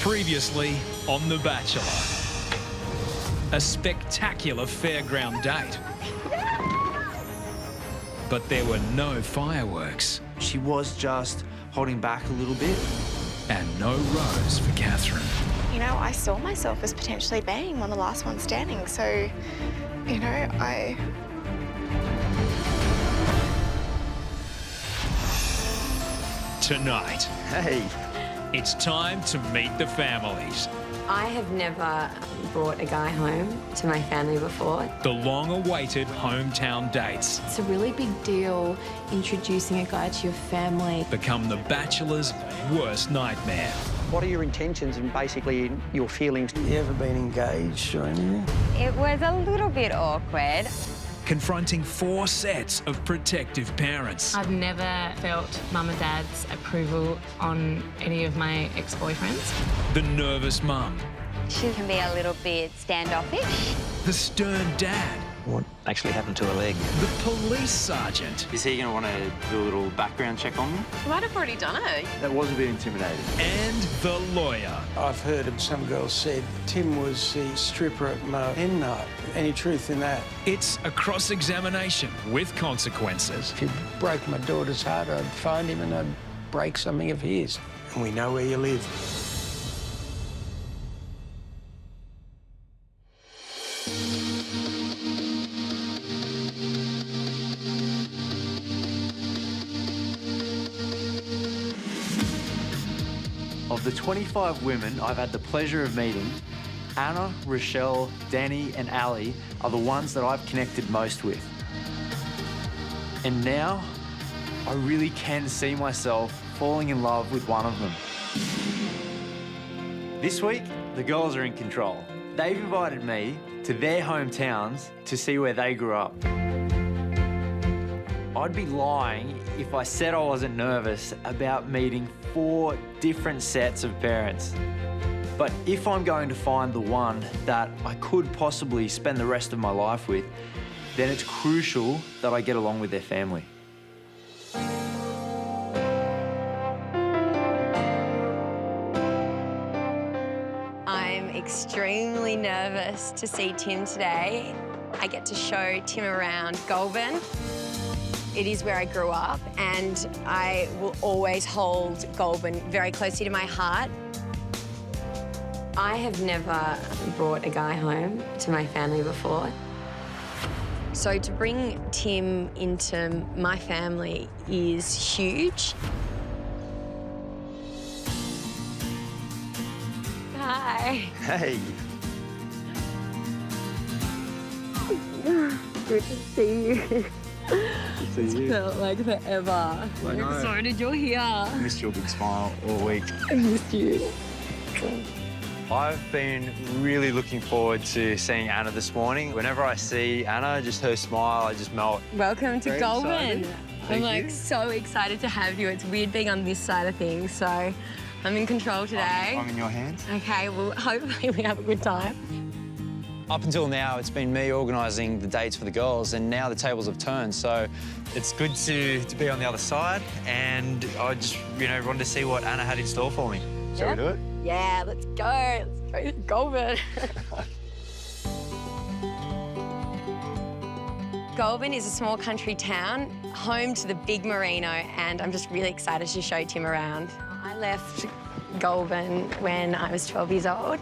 Previously on The Bachelor. A spectacular fairground date. But there were no fireworks. She was just holding back a little bit. And no rose for Catherine. You know, I saw myself as potentially being one of the last ones standing, so, you know, Tonight, Hey. it's time to meet the families. I have never brought a guy home to my family before. The long-awaited hometown dates It's a really big deal introducing a guy to your family. become The Bachelor's worst nightmare. What are your intentions and basically your feelings? You ever been engaged or anything? It was a little bit awkward. Confronting 4 sets of protective parents. I've never felt mum and dad's approval on any of my ex-boyfriends. The nervous mum. She can be a little bit standoffish. The stern dad. What actually happened to her leg? The police sergeant. Is he going to want to do a little background check on me? you might have already done it. That was a bit intimidating. And the lawyer. I've heard of some girls said Tim was the stripper at my end night. Any truth in that? It's a cross-examination with consequences. If you broke my daughter's heart, I'd find him and I'd break something of his. And we know where you live. Of the 25 women I've had the pleasure of meeting, Anna, Rochelle, Danny and Ali are the ones that I've connected most with. And now, I really can see myself falling in love with one of them. This week, the girls are in control. They've invited me to their hometowns to see where they grew up. I'd be lying if I said I wasn't nervous about meeting 4 different sets of parents. But if I'm going to find the one that I could possibly spend the rest of my life with, then it's crucial that I get along with their family. I'm extremely nervous to see Tim today. I get to show Tim around Goulburn. It is where I grew up, and I will always hold Goulburn very closely to my heart. I have never brought a guy home to my family before. So to bring Tim into my family is huge. Hi. Hey. Good to see you. It's felt like forever. I know. I'm sorry that you're here. I missed your big smile all week. I missed you. I've been really looking forward to seeing Anna this morning. Whenever I see Anna, just her smile, I just melt. Welcome to Very Goulburn. excited. I'm Thank you. so excited to have you. It's weird being on this side of things, so I'm in control today. I'm in your hands. Okay, well, hopefully we have a good time. Up until now, it's been me organising the dates for the girls, and now the tables have turned, so It's good to be on the other side, and I just, wanted to see what Anna had in store for me. Shall we do it? Yeah, let's go. Let's go to Goulburn. Goulburn is a small country town, home to the big merino, and I'm just really excited to show Tim around. I left Goulburn when I was 12 years old,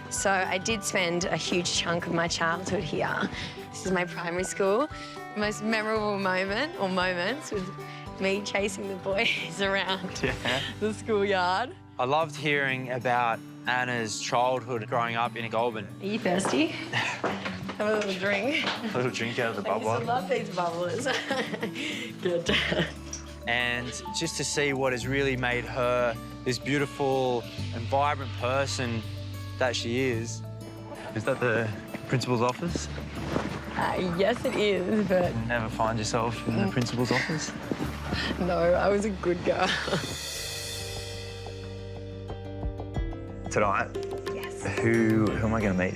so I did spend a huge chunk of my childhood here. This is my primary school. The most memorable moment, or moments, was me chasing the boys around the schoolyard. I loved hearing about Anna's childhood growing up in Goulburn. Are you thirsty? Have a little drink. A little drink out of the I used to bubbler. love these bubblers. Good. And just to see what has really made her this beautiful and vibrant person that she is. Is that the principal's office? Yes, it is, but You never find yourself in the principal's office? no, I was a good girl. Tonight, Yes. who am I going to meet?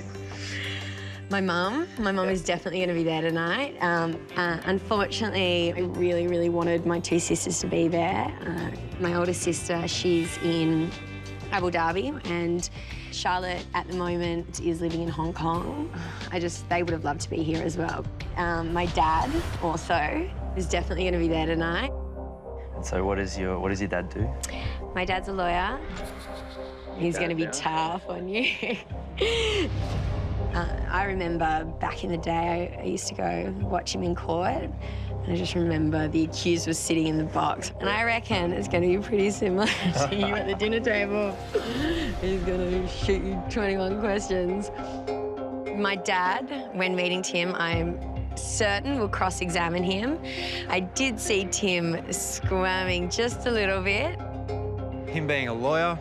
My mum is definitely going to be there tonight. Unfortunately, I really, really wanted my 2 sisters to be there. My older sister, she's in Abu Dhabi, and Charlotte at the moment is living in Hong Kong. They would have loved to be here as well. My dad also is definitely going to be there tonight. And so what does your dad do? My dad's a lawyer. He's going to be tough on you. I remember back in the day, I used to go watch him in court. And I just remember the accused was sitting in the box. And I reckon it's going to be pretty similar to you at the dinner table. He's going to shoot you 21 questions. My dad, when meeting Tim, I'm certain will cross-examine him. I did see Tim squirming just a little bit. Him being a lawyer,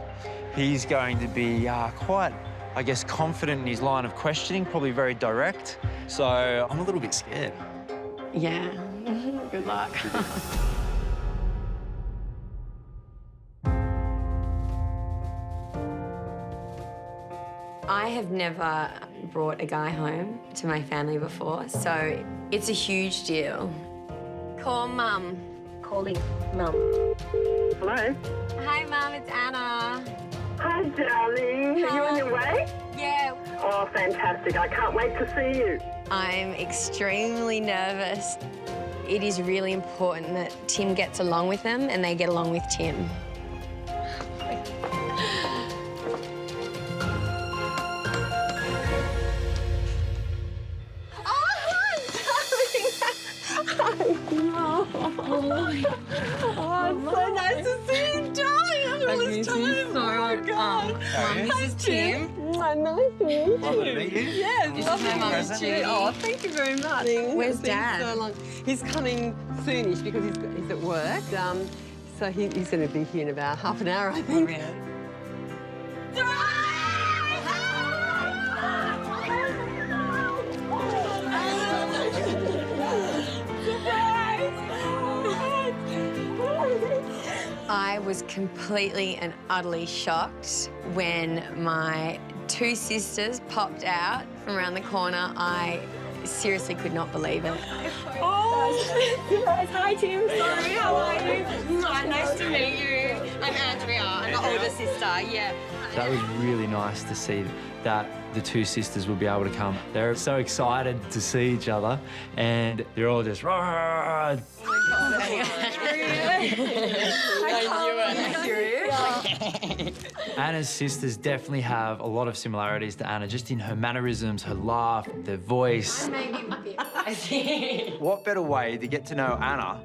he's going to be quite, I guess, confident in his line of questioning, probably very direct. So I'm a little bit scared. Yeah, good luck. I have never brought a guy home to my family before, so it's a huge deal. Call Mum. Calling Mum. Hello? Hi, Mum, it's Anna. Hi, darling. Are you on your way? Yeah. Oh, fantastic. I can't wait to see you. I'm extremely nervous. It is really important that Tim gets along with them and they get along with Tim. Oh, so nice to see you, darling. All this time. Oh, my God. This is Tim. Nice to meet you. Lovely to meet you. Yes, lovely my mum, to meet you. Judy. Oh, thank you very much. Where's It's been Dad? so long. He's coming soonish because he's at work. So he's going to be here in about half an hour, I think. I was completely and utterly shocked when my two sisters popped out from around the corner. I seriously could not believe it. Oh, surprise. Hi, Tim. Sorry, how are you? Nice to meet you. I'm Andrea. I'm the older sister, yeah. That was really nice to see that the two sisters would be able to come. They're so excited to see each other, and they're all just rah. Anna's sisters definitely have a lot of similarities to Anna, just in her mannerisms, her laugh, their voice. What better way to get to know Anna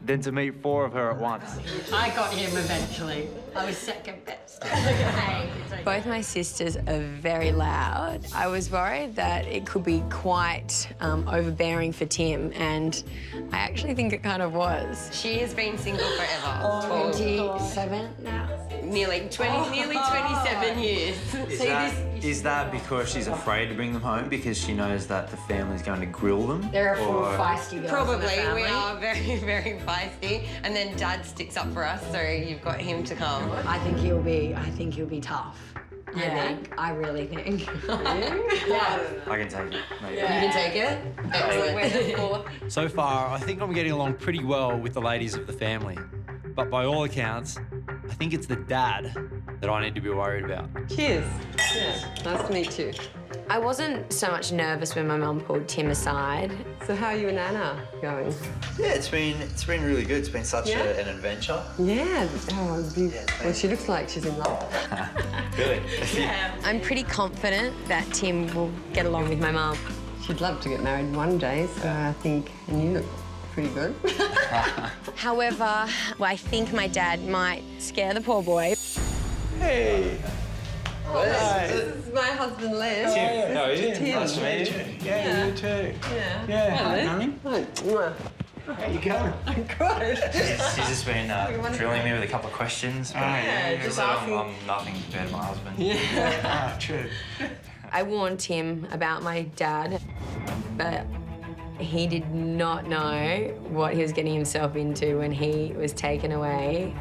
than to meet four of her at once? I got him eventually. I was second best. Both my sisters are very loud. I was worried that it could be quite overbearing for Tim, and I actually think it kind of was. She has been single forever. 27 now. Nearly 27 years. Is that because she's afraid to bring them home because she knows that the family's going to grill them? There are four feisty girls. Probably. We are very, very feisty. And then Dad sticks up for us, so you've got him to come. I think he'll be tough. Yeah. I really think. Yeah. I can take it. Maybe. You can take it? Excellent. So far, I think I'm getting along pretty well with the ladies of the family. But by all accounts, I think it's the dad that I need to be worried about. Cheers. Yeah, nice to meet you. I wasn't so much nervous when my mum pulled Tim aside. So how are you and Anna going? Yeah, it's been really good. It's been such an adventure. Yeah. Well, she looks like she's in love. Really? I'm pretty confident that Tim will get along with my mum. She'd love to get married one day, so I think, and you look pretty good. However, I think my dad might scare the poor boy. Hey. This is my husband, Les. Tim. How are you? Tim. Nice to meet you. Yeah, you too. Yeah. Yeah, Hello. hi, darling. How you going? Good. She's just been drilling me with a couple of questions. But just I'm nothing compared to my husband. Ah, true. I warned Tim about my dad, but he did not know what he was getting himself into when he was taken away.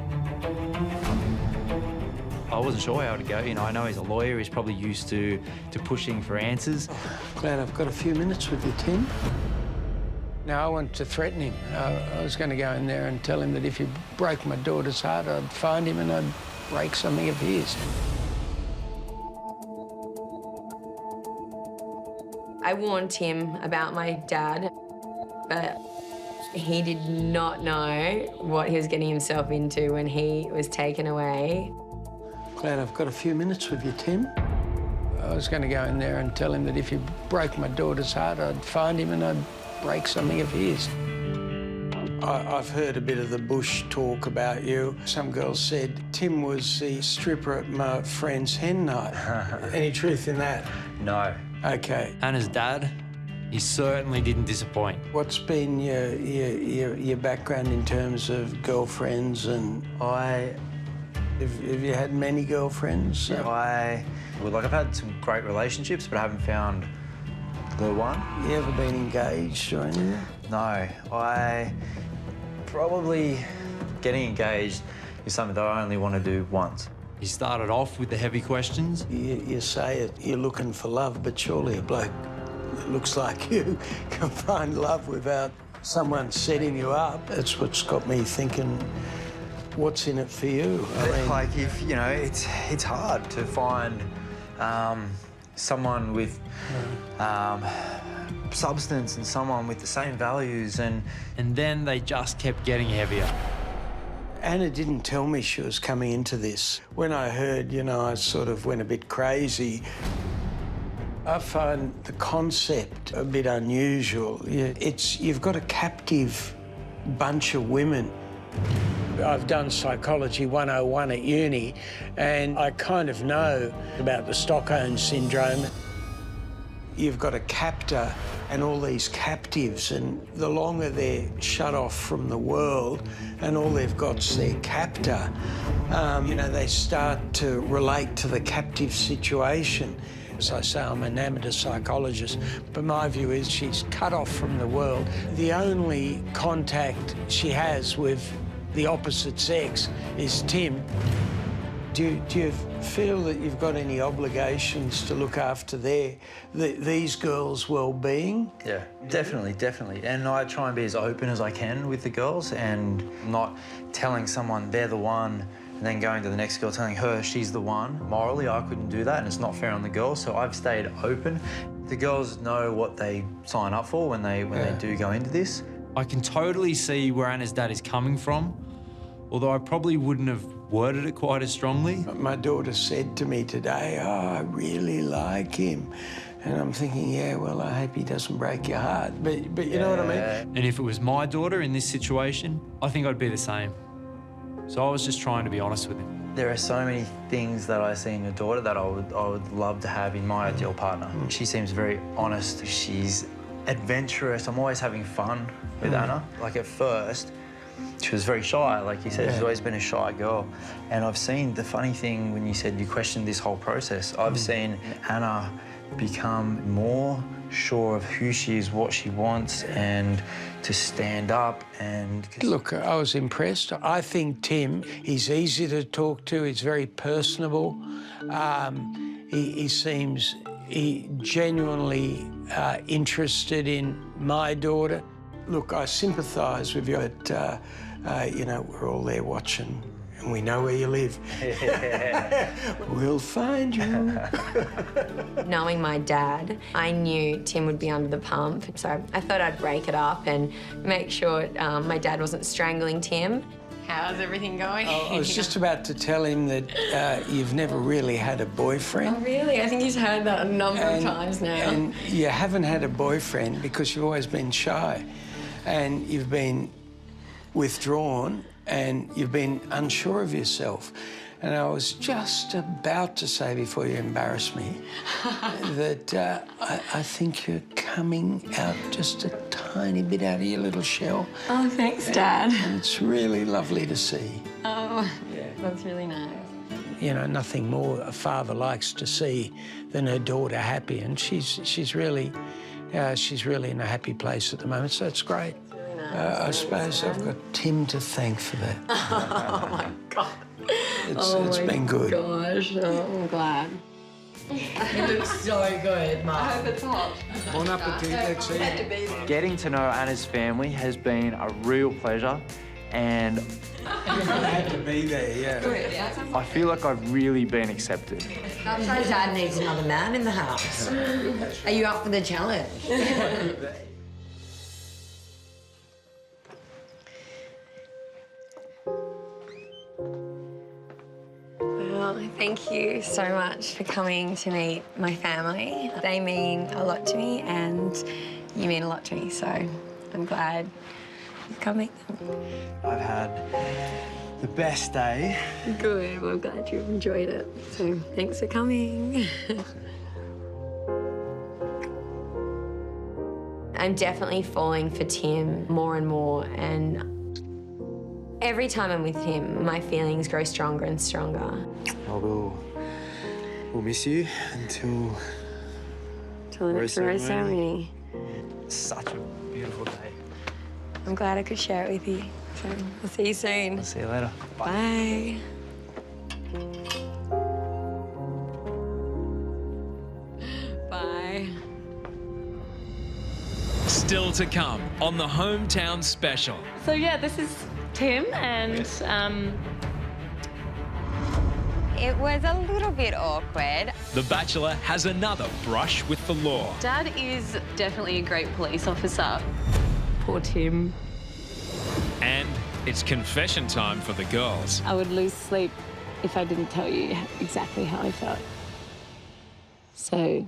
I wasn't sure how to go. You know, I know he's a lawyer. He's probably used to pushing for answers. Glad I've got a few minutes with you, Tim. No, I wanted to threaten him. I was going to go in there and tell him that if he broke my daughter's heart, I'd find him and I'd break something of his. I warned Tim about my dad, but he did not know what he was getting himself into when he was taken away. Glad I've got a few minutes with you, Tim. I was going to go in there and tell him that if he broke my daughter's heart, I'd find him and I'd break something of his. I've heard a bit of the bush talk about you. Some girls said Tim was the stripper at my friend's hen night. Any truth in that? No. OK. Anna's dad, he certainly didn't disappoint. What's been your background in terms of girlfriends and... Have you had many girlfriends? I've had some great relationships, but I haven't found the one. You ever been engaged or anything? No, probably getting engaged is something that I only want to do once. He started off with the heavy questions. You say it, you're looking for love, but surely a bloke that looks like you can find love without someone setting you up. That's what's got me thinking, what's in it for you? I mean... Like, it's hard to find someone with substance and someone with the same values, and then they just kept getting heavier. Anna didn't tell me she was coming into this. When I heard, I sort of went a bit crazy. I find the concept a bit unusual. You've got a captive bunch of women. I've done Psychology 101 at uni, and I kind of know about the Stockholm Syndrome. You've got a captor and all these captives, and the longer they're shut off from the world and all they've got's their captor, they start to relate to the captive situation. As I say, I'm an amateur psychologist, but my view is she's cut off from the world. The only contact she has with the opposite sex is Tim. Do you feel that you've got any obligations to look after these girls' well-being? Yeah, definitely. And I try and be as open as I can with the girls and not telling someone they're the one and then going to the next girl telling her she's the one. Morally, I couldn't do that, and it's not fair on the girls, so I've stayed open. The girls know what they sign up for when they do go into this. I can totally see where Anna's dad is coming from, although I probably wouldn't have worded it quite as strongly. My daughter said to me today, "Oh, I really like him." And I'm thinking, yeah, well, I hope he doesn't break your heart. But you know what I mean? And if it was my daughter in this situation, I think I'd be the same. So I was just trying to be honest with him. There are so many things that I see in your daughter that I would love to have in my ideal partner. She seems very honest. She's adventurous. I'm always having fun with Anna. Like, at first, she was very shy, like you said. She's always been a shy girl. And I've seen the funny thing when you said you questioned this whole process. I've seen Anna become more sure of who she is, what she wants, and to stand up and... Look, I was impressed. I think Tim, he's easy to talk to, he's very personable. He seems genuinely interested in my daughter. Look, I sympathise with you, but, we're all there watching, and we know where you live. We'll find you. Knowing my dad, I knew Tim would be under the pump, so I thought I'd break it up and make sure my dad wasn't strangling Tim. How's everything going? I was just about to tell him that you've never really had a boyfriend. Oh, really? I think he's heard that a number of times now. And you haven't had a boyfriend because you've always been shy, and you've been withdrawn, and you've been unsure of yourself. And I was just about to say, before you embarrass me, that I think you're coming out just a tiny bit out of your little shell. Oh, thanks, Dad. And it's really lovely to see. Oh, that's really nice. Nothing more a father likes to see than her daughter happy, and she's really in a happy place at the moment, so it's great. Really nice. I suppose I've got Tim to thank for that. Oh, my God. It's been good. Gosh, I'm glad. It looks so good, Mum. I hope it's hot. Bon appetit, let's I had to eat. be there. Getting to know Anna's family has been a real pleasure, and I had to be there, yeah. I feel like I've really been accepted. That's why Dad needs another man in the house. Are you up for the challenge? Well, thank you so much for coming to meet my family. They mean a lot to me and you mean a lot to me, so I'm glad you've come meet them. I've had the best day. Good, well, I'm glad you've enjoyed it. So thanks for coming. I'm definitely falling for Tim more and more, and every time I'm with him, my feelings grow stronger and stronger. We'll miss you until Till the next rose ceremony. Such a beautiful day. I'm glad I could share it with you. So I'll see you soon. I'll see you later. Bye. Bye. Still to come on the Hometown Special. So yeah, this is Tim, and It was a little bit awkward. The Bachelor has another brush with the law. Dad is definitely a great police officer. Poor Tim. And it's confession time for the girls. I would lose sleep if I didn't tell you exactly how I felt. So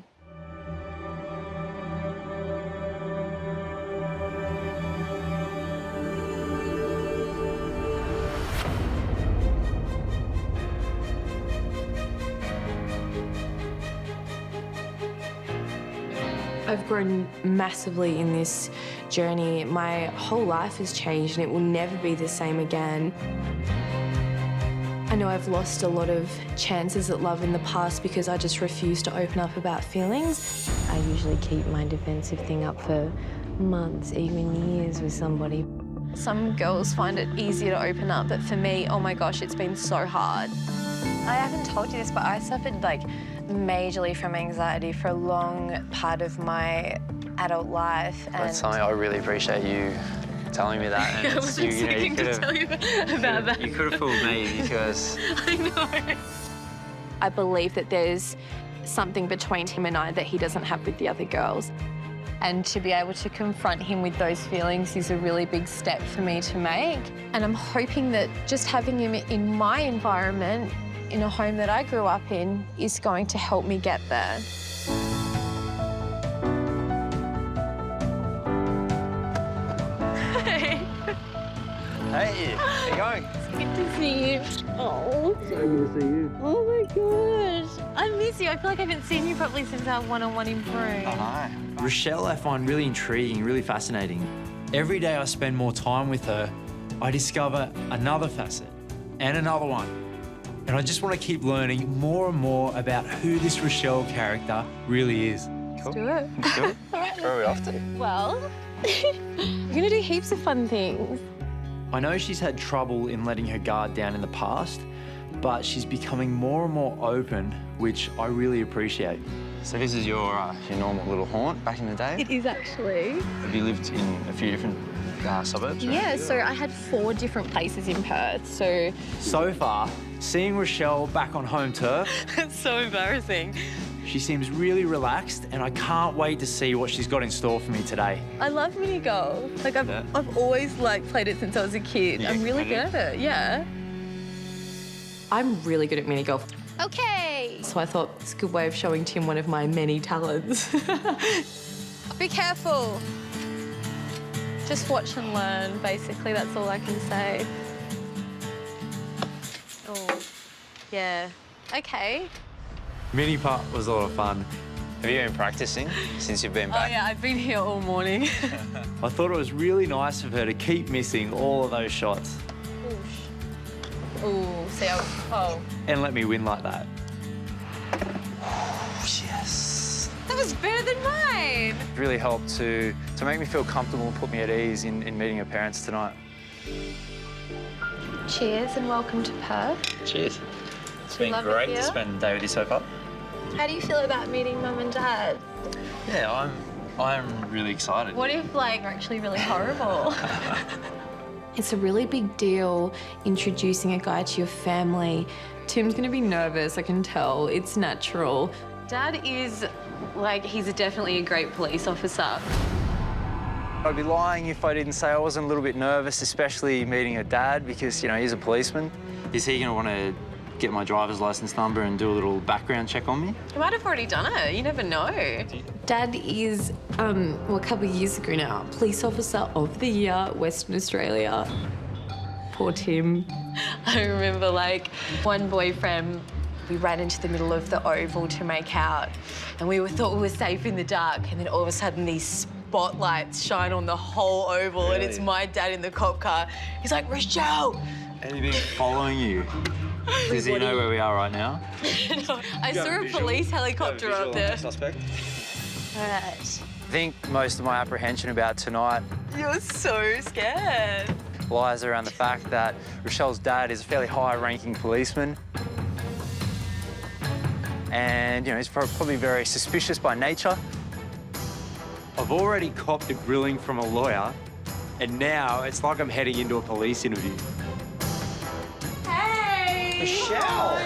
I've grown massively in this journey. My whole life has changed and it will never be the same again. I know I've lost a lot of chances at love in the past because I just refuse to open up about feelings. I usually keep my defensive thing up for months, even years with somebody. Some girls find it easier to open up, but for me, oh my gosh, it's been so hard. I haven't told you this, but I suffered majorly from anxiety for a long part of my adult life. That's something I really appreciate you telling me that. And I wasn't expecting to tell you about that. You could have fooled me because... I know. I believe that there's something between him and I that he doesn't have with the other girls. And to be able to confront him with those feelings is a really big step for me to make. And I'm hoping that just having him in my environment, in a home that I grew up in, is going to help me get there. Hey, how you going? It's good to see you. Oh. So good to see you. Oh my gosh. I miss you. I feel like I haven't seen you properly since our one-on-one in Peru. I know. Rochelle I find really intriguing, really fascinating. Every day I spend more time with her, I discover another facet and another one. And I just want to keep learning more and more about who this Rochelle character really is. Let's do it. Let's do it. Where are we off to? Well, we're gonna do heaps of fun things. I know she's had trouble in letting her guard down in the past, but she's becoming more and more open, which I really appreciate. So this is your normal little haunt back in the day? It is actually. Have you lived in a few different suburbs? Yeah, so I had 4 different places in Perth, So far, seeing Rochelle back on home turf, It's so embarrassing. she seems really relaxed, and I can't wait to see what she's got in store for me today. I love mini golf. I've always played it since I was a kid. Yeah, I'm really good at it, yeah. I'm really good at mini golf, Okay. so I thought it's a good way of showing Tim one of my many talents. Be careful. Just watch and learn, basically. That's all I can say. Oh, yeah. Okay. Mini putt was a lot of fun. Have you been practicing since you've been back? Oh yeah, I've been here all morning. I thought it was really nice of her to keep missing all of those shots Ooh, see, oh. and let me win like that. Yes. That was better than mine. It really helped to make me feel comfortable and put me at ease in meeting her parents tonight. Cheers and welcome to Perth. Cheers. It's Do you been love it great here? to spend the day with you so far. How do you feel about meeting Mum and Dad? Yeah, I'm really excited. What if, like, they're actually really horrible? It's a really big deal introducing a guy to your family. Tim's gonna be nervous, I can tell. It's natural. Dad is, like, he's definitely a great police officer. I'd be lying if I didn't say I wasn't a little bit nervous, especially meeting a dad, because, you know, he's a policeman. Is he going to want to get my driver's license number and do a little background check on me? He might have already done it. You never know. Dad is, well, a couple of years ago now, Police Officer of the Year, Western Australia. Poor Tim. I remember, like, one boyfriend, we ran into the middle of the oval to make out, and we thought we were safe in the dark, and then all of a sudden these spotlights shine on the whole oval, and it's my dad in the cop car. He's like, Rochelle! And he's been following you. Does he know where we are right now? No, I saw a police helicopter up there. Suspect? All right. I think most of my apprehension about tonight You're so scared. lies around the fact that Rochelle's dad is a fairly high-ranking policeman. And, you know, he's probably very suspicious by nature. I've already copped a grilling from a lawyer, and now it's like I'm heading into a police interview. Hey! Michelle!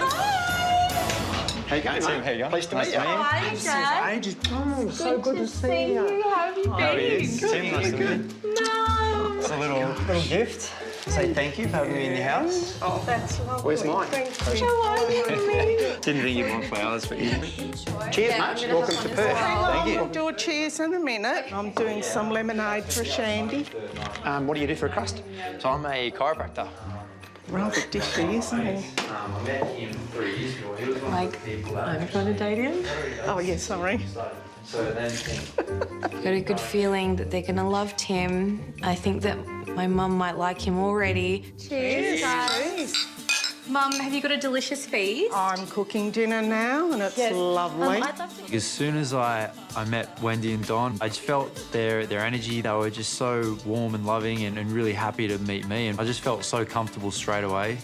How you going, mate? How you going? Pleased to meet you. Hi, Dad. Oh, so good to see you. How have you been? How are you? Tim, nice to meet you. Mum! It's a little gift. Say thank you for having me in your house. Oh, that's lovely. Where's mine? Thank you. How are you? Didn't think you'd want flowers for you. Cheers, mate. Welcome to Perth. Thank you. We'll do a cheers in a minute. I'm doing some lemonade for Shandy. What do you do for a crust? So I'm a chiropractor. Rather dishy, isn't he? I met him 3 years ago. He was Like, I'm trying to date him. Oh, yeah, sorry. So then... Got a good feeling that they're gonna love Tim. I think that my mum might like him already. Cheers, guys. Cheers. Mum, have you got a delicious feast? I'm cooking dinner now, and it's lovely. I'd love to... As soon as I met Wendy and Don, I just felt their energy. They were just so warm and loving and really happy to meet me. And I just felt so comfortable straight away.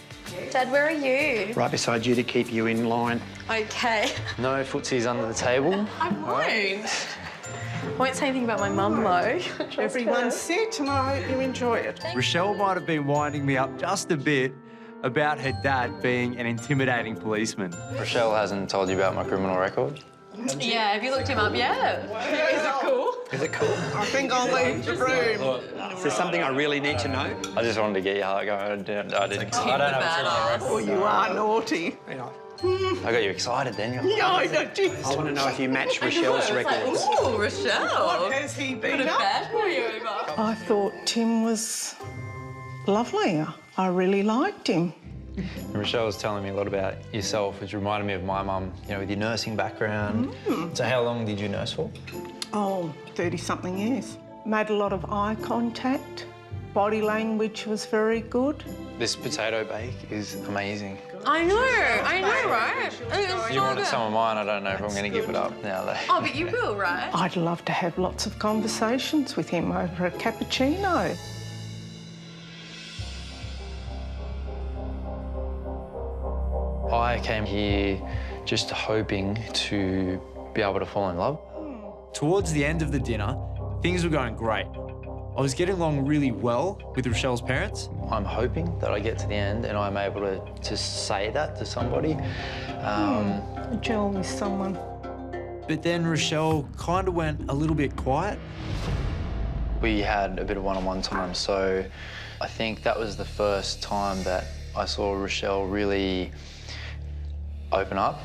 Dad, where are you? Right beside you to keep you in line. Okay. No footsies under the table. I won't. Won't say anything about my mum, though. Everyone's sit, and I hope you enjoy it. Rochelle might have been winding me up just a bit about her dad being an intimidating policeman. Rochelle hasn't told you about my criminal record? Yeah, have you looked him up yet? Is it cool? Is it cool? I think I'll leave the room. Is there something I really need to know? I just wanted to get your heart going. I didn't have a criminal record. Oh, you are naughty. I got you excited, Daniel. Yeah, I know. I want to know if you match Rochelle's records. Ooh, Rochelle. What has he been Got a up? bad boy over. I thought Tim was lovely. I really liked him. Rochelle was telling me a lot about yourself, which reminded me of my mum, you know, with your nursing background. So how long did you nurse for? Oh, 30-something years. Made a lot of eye contact. Body language was very good. This potato bake is amazing. I know, right? It's You so wanted good. some of mine. I don't know if I'm going to give it up now, though. Oh, but you will, right? I'd love to have lots of conversations with him over a cappuccino. I came here just hoping to be able to fall in love. Towards the end of the dinner, things were going great. I was getting along really well with Rochelle's parents. I'm hoping that I get to the end and I'm able to say that to somebody. Gel with someone. But then Rochelle kind of went a little bit quiet. We had a bit of one-on-one time, so I think that was the first time that I saw Rochelle really open up.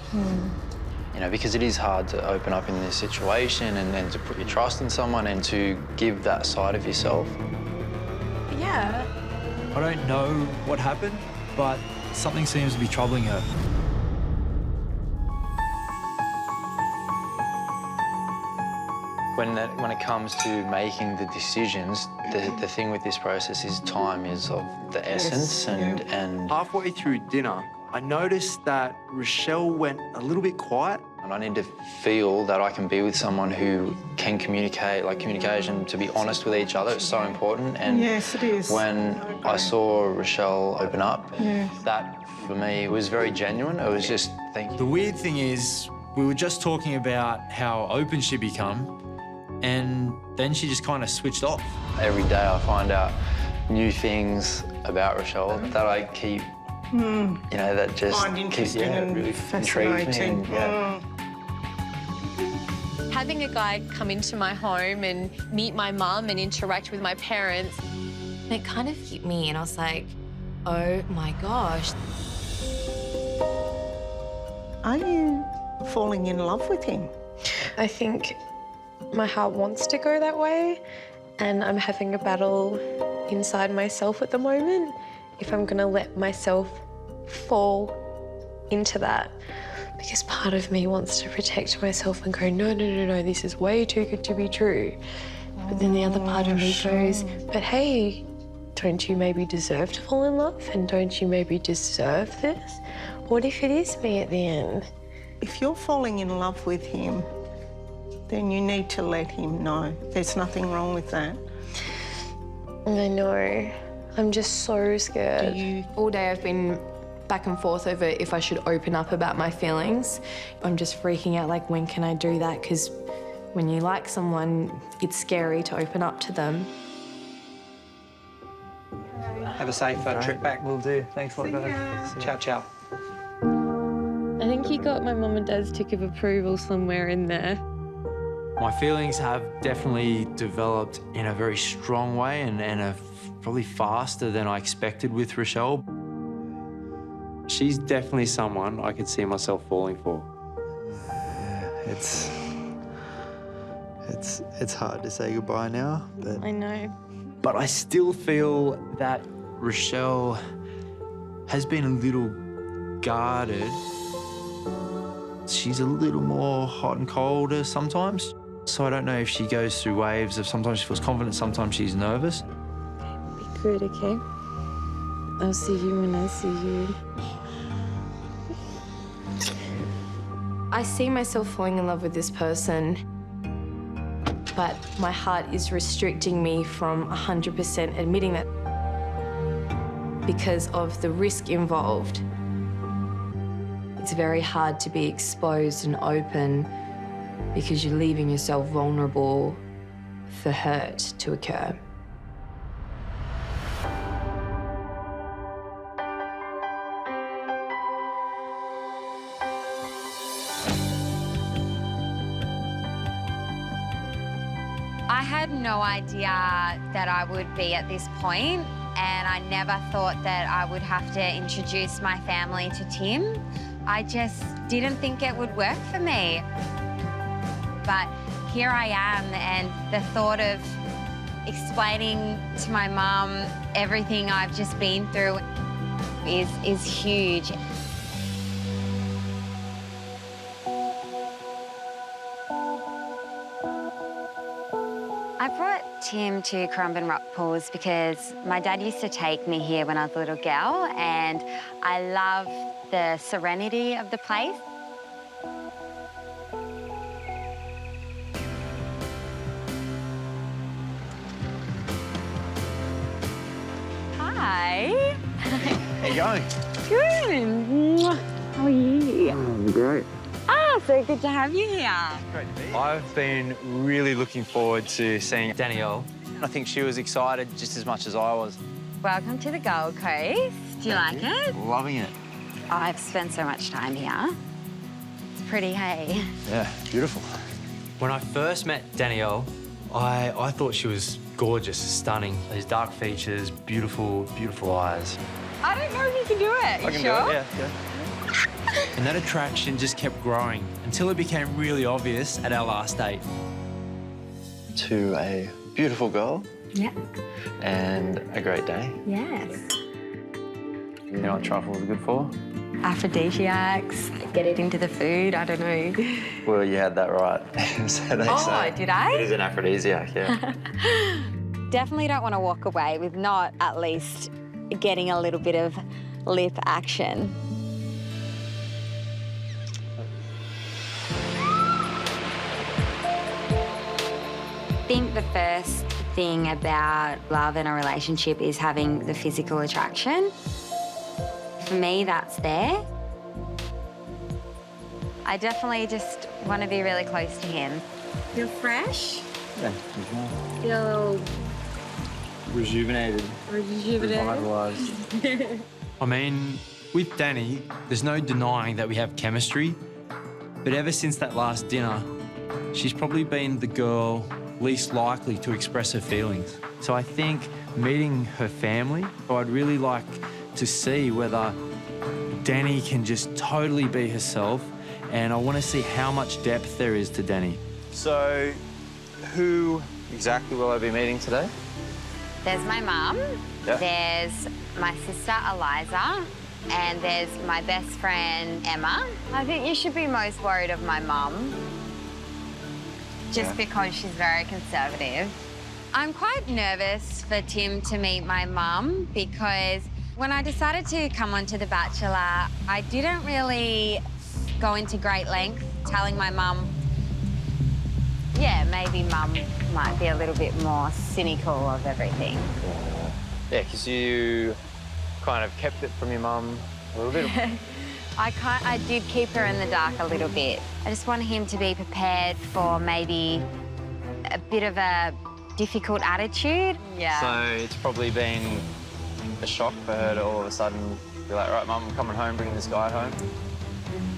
You know, because it is hard to open up in this situation and to put your trust in someone and to give that side of yourself. Yeah. I don't know what happened, but something seems to be troubling her. When it comes to making the decisions, the thing with this process is time is of the essence. And halfway through dinner, I noticed that Rochelle went a little bit quiet. And I need to feel that I can be with someone who can communicate, like communication, to be honest with each other, it's so important. And yes, it is. when I saw Rochelle open up, Yes. that for me was very genuine. It was just, thank you. The weird thing is, We were just talking about how open she'd become, and then she just kind of switched off. Every day I find out new things about Rochelle that I keep, you know, that just Find interesting and really fascinating. intrigues me. And, Having a guy come into my home and meet my mum and interact with my parents, it kind of hit me and I was like, oh my gosh. Are you falling in love with him? I think my heart wants to go that way and I'm having a battle inside myself at the moment if I'm gonna let myself fall into that. Because part of me wants to protect myself and go, no, no, no, no, this is way too good to be true. But then the other part of me goes, but hey, don't you maybe deserve to fall in love? And don't you maybe deserve this? What if it is me at the end? If you're falling in love with him, then you need to let him know. There's nothing wrong with that. I know. I'm just so scared. All day I've been back and forth over if I should open up about my feelings. I'm just freaking out, like, when can I do that? Because when you like someone, it's scary to open up to them. Have a safe trip back. Will do. Thanks a lot, guys. Ciao, ciao. I think you got my mum and dad's tick of approval somewhere in there. My feelings have definitely developed in a very strong way and probably faster than I expected with Rochelle. She's definitely someone I could see myself falling for. It's hard to say goodbye now, but I know. But I still feel that Rochelle has been a little guarded. She's a little more hot and colder sometimes. So I don't know if she goes through waves of sometimes she feels confident, sometimes she's nervous. Be good, okay? I'll see you when I see you. I see myself falling in love with this person, but my heart is restricting me from 100% admitting that because of the risk involved. It's very hard to be exposed and open because you're leaving yourself vulnerable for hurt to occur. I had no idea that I would be at this point, and I never thought that I would have to introduce my family to Tim. I just didn't think it would work for me. But here I am, and the thought of explaining to my mum everything I've just been through is huge. I brought Tim to Currumbin Rock Pools because my dad used to take me here when I was a little girl, and I love the serenity of the place. Hi. how you going? Good. How are you? I'm great. Ah, so good to have you here. I've been really looking forward to seeing Danielle. I think she was excited just as much as I was. Welcome to the Gold Coast. Do you like it? Loving it. I've spent so much time here. It's pretty, hey? Yeah, beautiful. When I first met Danielle, I thought she was gorgeous, stunning. Those dark features, beautiful, beautiful eyes. I don't know if you can do it. I can do it, yeah. And that attraction just kept growing until it became really obvious at our last date. To a beautiful girl. Yeah. And a great day. Yes. You know what truffles are good for? Aphrodisiacs, get it into the food, I don't know. Well, you had that right. So they say. Did I? It is an aphrodisiac, yeah. Definitely don't want to walk away with not at least getting a little bit of lip action. I think the first thing about love in a relationship is having the physical attraction. For me, that's there. I definitely just want to be really close to him. Feel fresh? Yeah, Feel Rejuvenated. revitalised. I mean, with Danny, there's no denying that we have chemistry, but ever since that last dinner, she's probably been the girl least likely to express her feelings. So I think meeting her family, I'd really like to see whether Danny can just totally be herself, and I want to see how much depth there is to Danny. So, who exactly will I be meeting today? There's my mum, Yeah. there's my sister Eliza, and there's my best friend Emma. I think you should be most worried of my mum, just because she's very conservative. I'm quite nervous for Tim to meet my mum because when I decided to come onto The Bachelor, I didn't really go into great length telling my mum, yeah, maybe mum might be a little bit more cynical of everything. Yeah, because you kind of kept it from your mum a little bit. I did keep her in the dark a little bit. I just want him to be prepared for maybe a bit of a difficult attitude. Yeah. So it's probably been a shock for her to all of a sudden be like, right, Mum, I'm coming home, bringing this guy home.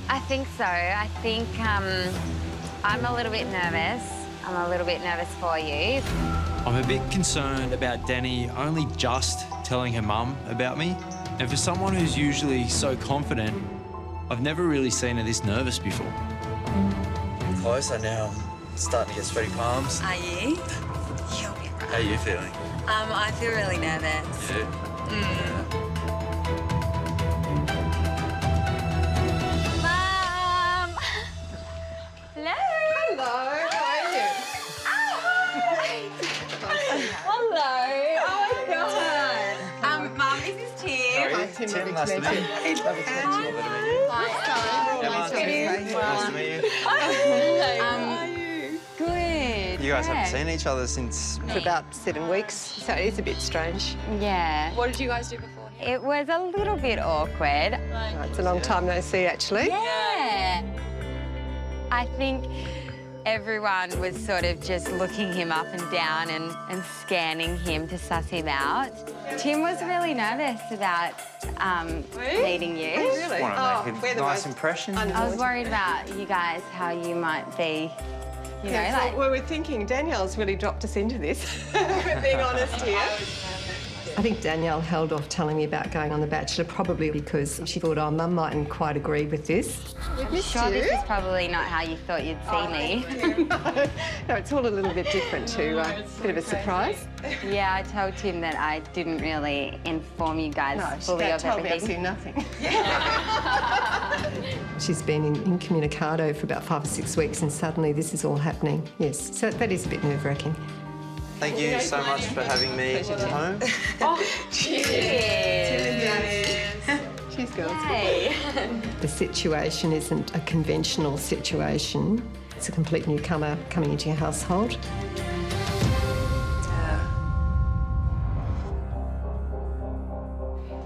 I think so. I think I'm a little bit nervous. I'm a little bit nervous for you. I'm a bit concerned about Danny only just telling her mum about me. And for someone who's usually so confident, I've never really seen her this nervous before. Closer now, I'm starting to get sweaty palms. Are you? How are you feeling? I feel really nervous. Yeah. Mum! Hello! Hello, how are you? Hello! Oh my God! Mum, this is Tim. Hi, Tim. Tim, Nice to meet you. Nice to meet you. How are you? Good. You guys haven't seen each other since... For about 7 weeks, so it's a bit strange. Yeah. What did you guys do before? It was a little bit awkward. It's a long time no see, actually. Yeah. I think everyone was sort of just looking him up and down and scanning him to suss him out. Tim was really nervous about meeting you. Really? Want to make a nice impression? I was worried about you guys, how you might be, you know, Yeah, like... well, we're thinking Danielle's really dropped us into this, we're being honest here. I think Danielle held off telling me about going on The Bachelor probably because she thought, oh, Mum mightn't quite agree with this. I'm sure this is probably not how you thought you'd see me. No, it's all a little bit different too. Bit of a surprise. Yeah, I told Tim that I didn't really inform you guys fully of told everything. me I've seen nothing. She's been incommunicado for about 5 or 6 weeks and suddenly this is all happening. Yes, so that is a bit nerve-wracking. Thank you so much for having me home. Cheers! Cheers, girls. The situation isn't a conventional situation. It's a complete newcomer coming into your household.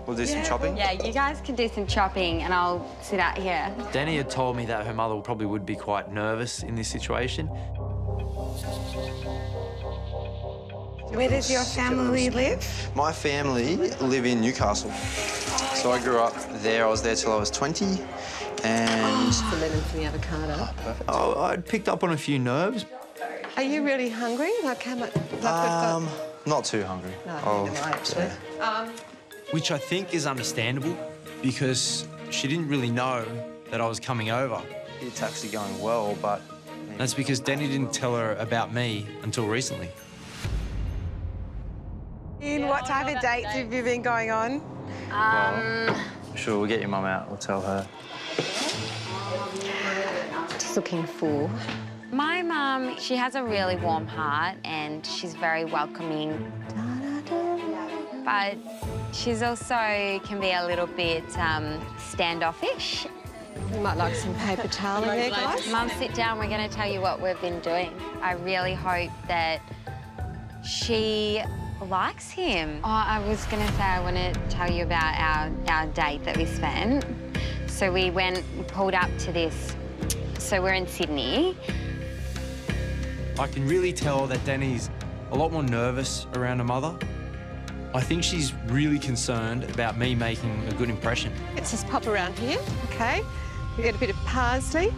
We'll do some chopping. Yeah, you guys can do some chopping and I'll sit out here. Danny had told me that her mother probably would be quite nervous in this situation. Where does your family live? My family live in Newcastle. So I grew up there. I was there till I was 20. And... The lemon for the avocado. Perfect. I'd picked up on a few nerves. Are you really hungry? Like how much? Like Not too hungry. No, neither am I, actually. Which I think is understandable because she didn't really know that I was coming over. It's actually going well, but... That's because Danny didn't tell her about me until recently. What type of dates have you been going on? Sure, we'll get your mum out. We'll tell her. Just looking for... My mum, she has a really warm heart and she's very welcoming. But she's also can be a little bit standoffish. You might like some paper towel in there, guys. Mum, sit down. We're going to tell you what we've been doing. I really hope that she likes him. Oh, I was going to say I want to tell you about our date that we spent. So we pulled up to this So we're in Sydney. I can really tell that Danny's a lot more nervous around her mother. I think she's really concerned about me making a good impression. Let's just pop around here, okay? We get a bit of parsley.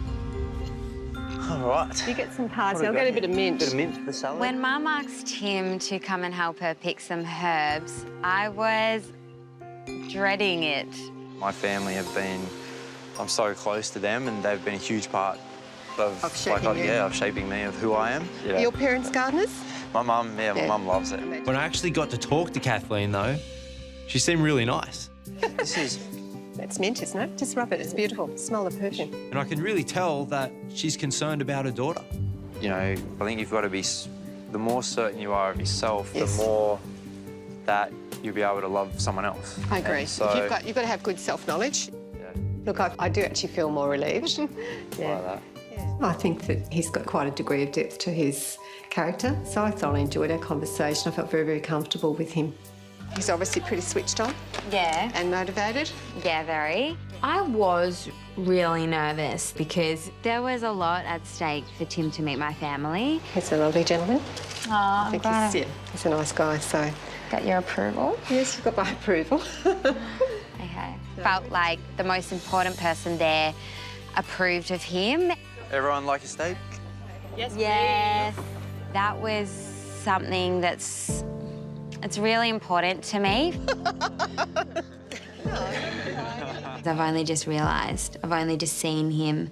All right. You get some parsley. I'll get a bit of mint. Bit of mint for the salad. When Mum asked Tim to come and help her pick some herbs, I was dreading it. My family have been, I'm so close to them and they've been a huge part of shaping you. of shaping me, of who I am. Are your parents gardeners? My mum, my mum loves it. When I actually got to talk to Kathleen though, she seemed really nice. That's mint, isn't it? Just rub it. It's beautiful. Smell the perfume. And I can really tell that she's concerned about her daughter. You know, I think you've got to be, the more certain you are of yourself, the more that you'll be able to love someone else. I agree. And so, You've got to have good self-knowledge. Look, I do actually feel more relieved. Like that. I think that he's got quite a degree of depth to his character, so I thoroughly enjoyed our conversation. I felt very, very comfortable with him. He's obviously pretty switched on. Yeah. And motivated. Yeah, very. I was really nervous because There was a lot at stake for Tim to meet my family. He's a lovely gentleman. Oh, I think he's a nice guy, so... Got your approval? Yes, you've got my approval. Okay. Felt like the most important person there approved of him. Everyone like a steak? Yes. That was something it's really important to me. I've only just realised, I've only just seen him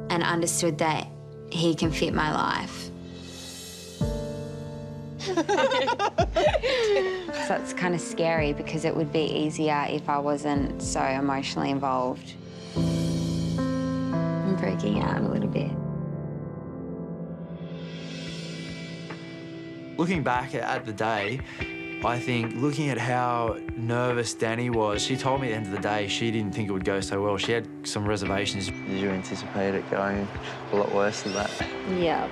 and understood that he can fit my life. So it's kind of scary because it would be easier if I wasn't so emotionally involved. I'm freaking out a little bit. Looking back at the day, I think looking at how nervous Danny was, she told me at the end of the day she didn't think it would go so well. She had some reservations. Did you anticipate it going a lot worse than that? Yeah.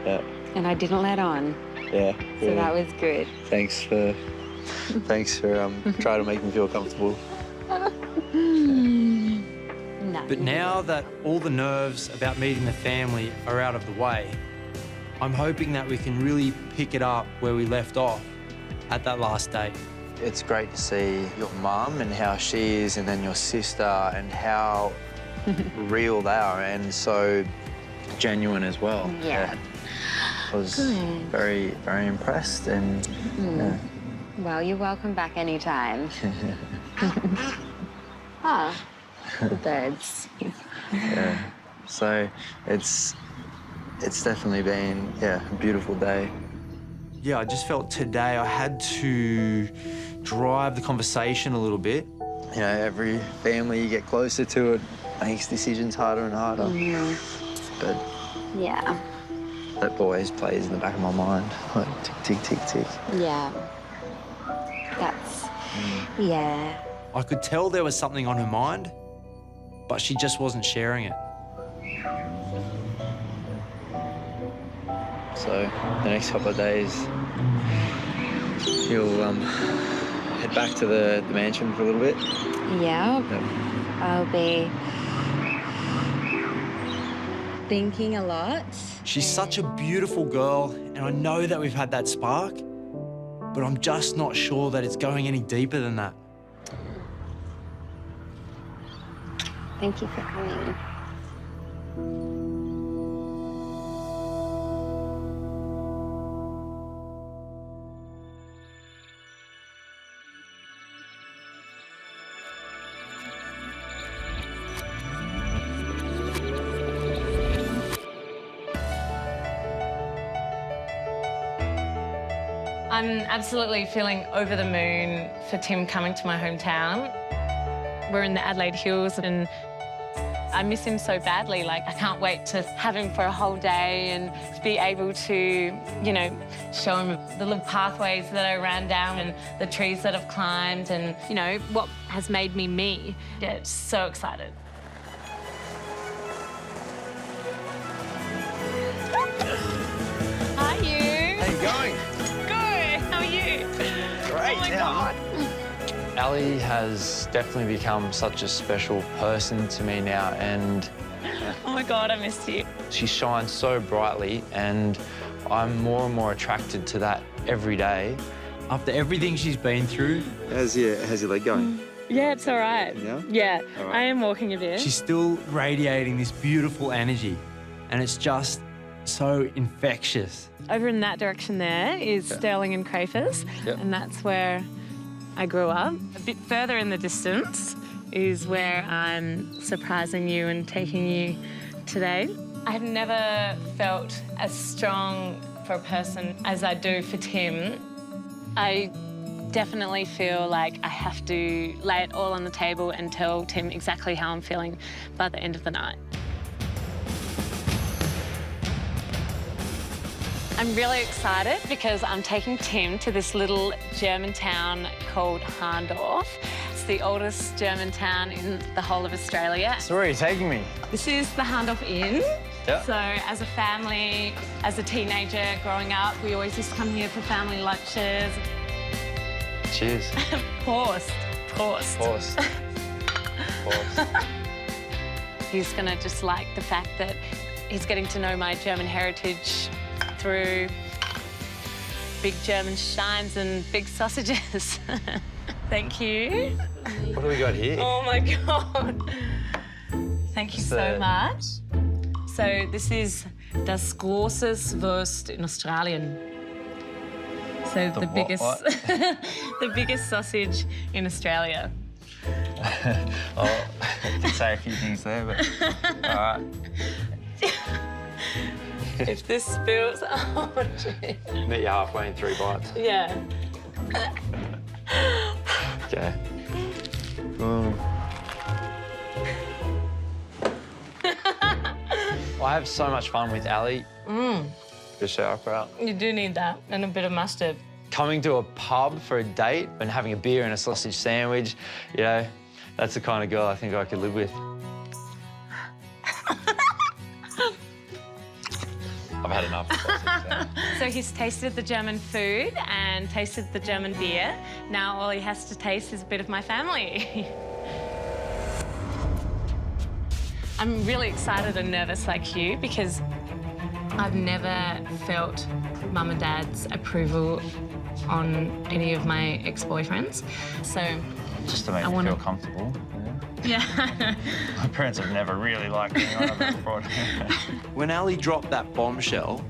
Yeah. And I didn't let on. Yeah. So that was good. Thanks for trying to make me feel comfortable. No. But now that all the nerves about meeting the family are out of the way, I'm hoping that we can really pick it up where we left off at that last date. It's great to see your mum and how she is, and then your sister and how real they are, and so genuine as well. Yeah. I was very, very impressed, and yeah. Well, you're welcome back anytime. The birds. Yeah. So it's definitely been, a beautiful day. Yeah, I just felt today I had to drive the conversation a little bit. You know, every family you get closer to it makes decisions harder and harder. But yeah, that always plays in the back of my mind, like tick, tick, tick, tick. Yeah. That's, yeah. I could tell there was something on her mind, but she just wasn't sharing it. So the next couple of days, you'll head back to the mansion for a little bit. Yeah. Yep. I'll be thinking a lot. She's such a beautiful girl, and I know that we've had that spark, but I'm just not sure that it's going any deeper than that. Thank you for coming. I'm absolutely feeling over the moon for Tim coming to my hometown. We're in the Adelaide Hills and I miss him so badly. Like, I can't wait to have him for a whole day and be able to, you know, show him the little pathways that I ran down and the trees that I've climbed and, you know, what has made me me. Yeah, so excited. Hi, you. How you going? Good. How are you? Great. Oh my God. Ali has definitely become such a special person to me now, and Oh my God, I missed you. she shines so brightly, and I'm more and more attracted to that every day. After everything she's been through, How's your leg going? Yeah, it's all right. Yeah? Yeah, All right. I am walking a bit. she's still radiating this beautiful energy, and it's just so infectious. Over in that direction there is Stirling and Crayfors, Yep. and that's where I grew up. A bit further in the distance is where I'm surprising you and taking you today. I have never felt as strong for a person as I do for Tim. I definitely feel like I have to lay it all on the table and tell Tim exactly how I'm feeling by the end of the night. I'm really excited because I'm taking Tim to this little German town called Harndorf. It's the oldest German town in the whole of Australia. So where are you taking me? This is the Harndorf Inn. Yeah. So as a family, as a teenager growing up, we always used to come here for family lunches. Cheers. Prost. Prost. Prost. Prost. He's gonna just like the fact that he's getting to know my German heritage through big German steins and big sausages. Thank you. What do we got here? Oh my God. Thank you so much. So this is das großes Wurst in Australien. So the biggest, the biggest sausage in Australia. Oh, I could say a few things there, but all right. If this spills, oh, gee. Meet you halfway in 3 bites. Yeah. Okay. I have so much fun with Ali. The sauerkraut. You do need that and a bit of mustard. Coming to a pub for a date and having a beer and a sausage sandwich, you know, that's the kind of girl I think I could live with. I've had enough of sausage. So he's tasted the German food and tasted the German beer. Now all he has to taste is a bit of my family. I'm really excited and nervous like you because I've never felt Mum and Dad's approval on any of my ex-boyfriends. So Just to make me feel comfortable. Yeah. My parents have never really liked me on a abroad. When Ali dropped that bombshell,